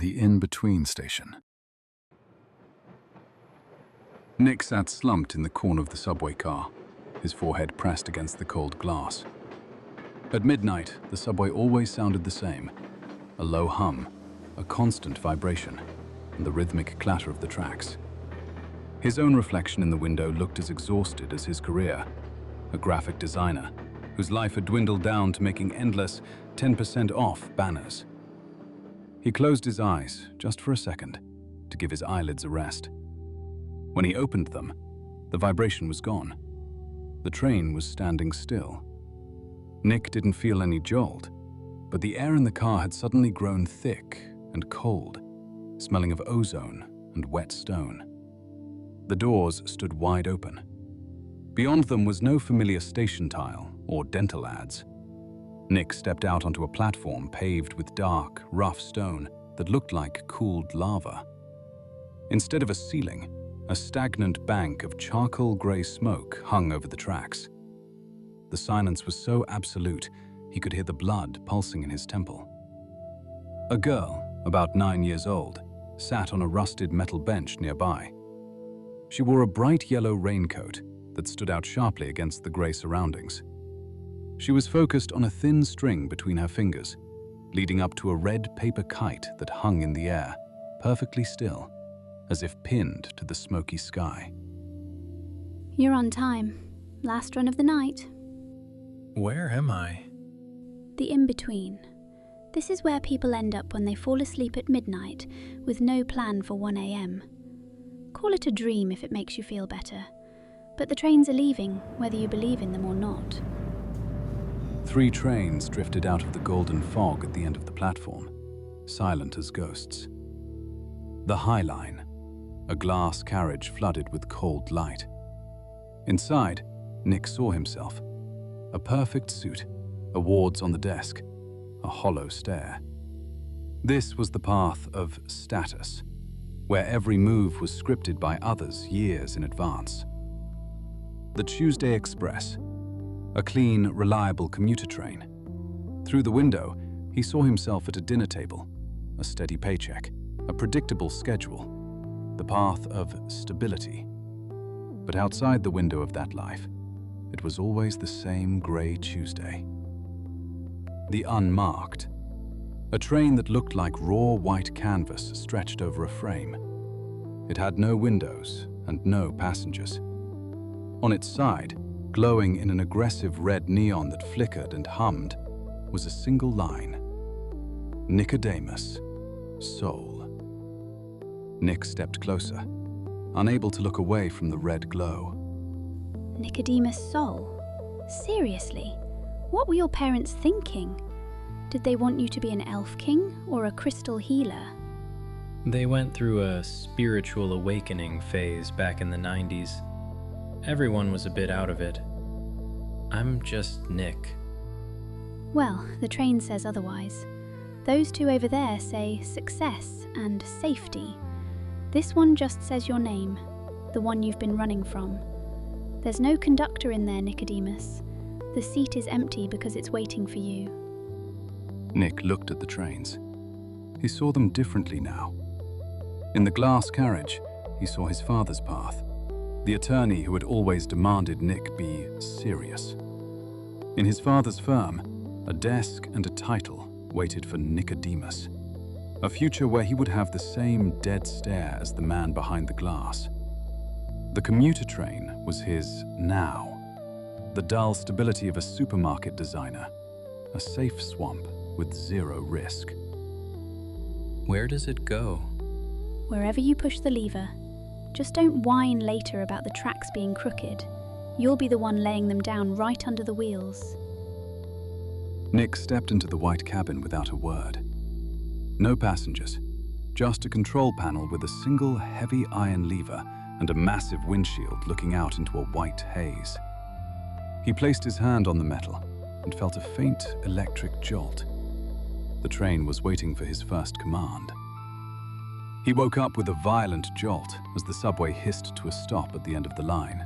The in-between station. Nick sat slumped in the corner of the subway car, his forehead pressed against the cold glass. At midnight, the subway always sounded the same. A low hum, a constant vibration, and the rhythmic clatter of the tracks. His own reflection in the window looked as exhausted as his career, a graphic designer whose life had dwindled down to making endless 10% off banners. He closed his eyes just for a second to give his eyelids a rest. When he opened them, the vibration was gone. The train was standing still. Nick didn't feel any jolt, but the air in the car had suddenly grown thick and cold, smelling of ozone and wet stone. The doors stood wide open. Beyond them was no familiar station tile or dental ads. Nick stepped out onto a platform paved with dark, rough stone that looked like cooled lava. Instead of a ceiling, a stagnant bank of charcoal-gray smoke hung over the tracks. The silence was so absolute, he could hear the blood pulsing in his temple. A girl, about 9 years old, sat on a rusted metal bench nearby. She wore a bright yellow raincoat that stood out sharply against the gray surroundings. She was focused on a thin string between her fingers, leading up to a red paper kite that hung in the air, perfectly still, as if pinned to the smoky sky. You're on time. Last run of the night. Where am I? The in-between. This is where people end up when they fall asleep at midnight with no plan for 1 a.m. Call it a dream if it makes you feel better. But the trains are leaving, whether you believe in them or not. 3 trains drifted out of the golden fog at the end of the platform, silent as ghosts. The High Line, a glass carriage flooded with cold light. Inside, Nick saw himself. A perfect suit, awards on the desk, a hollow stare. This was the path of status, where every move was scripted by others years in advance. The Tuesday Express, a clean, reliable commuter train. Through the window, he saw himself at a dinner table, a steady paycheck, a predictable schedule, the path of stability. But outside the window of that life, it was always the same grey Tuesday. The Unmarked, a train that looked like raw white canvas stretched over a frame. It had no windows and no passengers. On its side, glowing in an aggressive red neon that flickered and hummed, was a single line: Nicodemus, Soul. Nick stepped closer, unable to look away from the red glow. Nicodemus Soul? Seriously? What were your parents thinking? Did they want you to be an elf king or a crystal healer? They went through a spiritual awakening phase back in the 90s. Everyone was a bit out of it. I'm just Nick. Well, the train says otherwise. Those 2 over there say success and safety. This one just says your name, the one you've been running from. There's no conductor in there, Nicodemus. The seat is empty because it's waiting for you. Nick looked at the trains. He saw them differently now. In the glass carriage, he saw his father's path, the attorney who had always demanded Nick be serious. In his father's firm, a desk and a title waited for Nicodemus, a future where he would have the same dead stare as the man behind the glass. The commuter train was his now, the dull stability of a supermarket designer, a safe swamp with 0 risk. Where does it go? Wherever you push the lever, just don't whine later about the tracks being crooked. You'll be the one laying them down right under the wheels. Nick stepped into the white cabin without a word. No passengers, just a control panel with a single heavy iron lever and a massive windshield looking out into a white haze. He placed his hand on the metal and felt a faint electric jolt. The train was waiting for his first command. He woke up with a violent jolt as the subway hissed to a stop at the end of the line.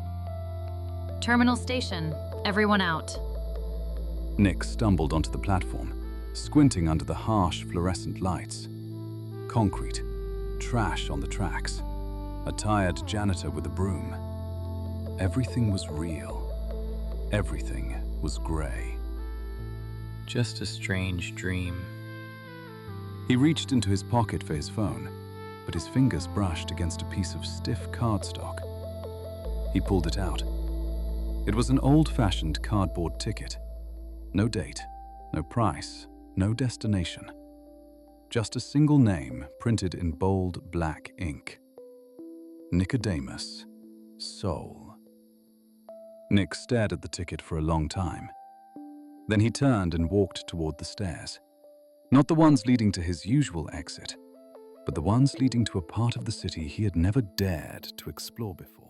Terminal station. Everyone out. Nick stumbled onto the platform, squinting under the harsh fluorescent lights. concrete, trash on the tracks, a tired janitor with a broom. Everything was real. Everything was grey. Just a strange dream. He reached into his pocket for his phone, but his fingers brushed against a piece of stiff cardstock. He pulled it out. It was an old-fashioned cardboard ticket. No date, no price, no destination. Just a single name printed in bold black ink. Nicodemus, Soul. Nick stared at the ticket for a long time. Then he turned and walked toward the stairs. Not the ones leading to his usual exit, but the ones leading to a part of the city he had never dared to explore before.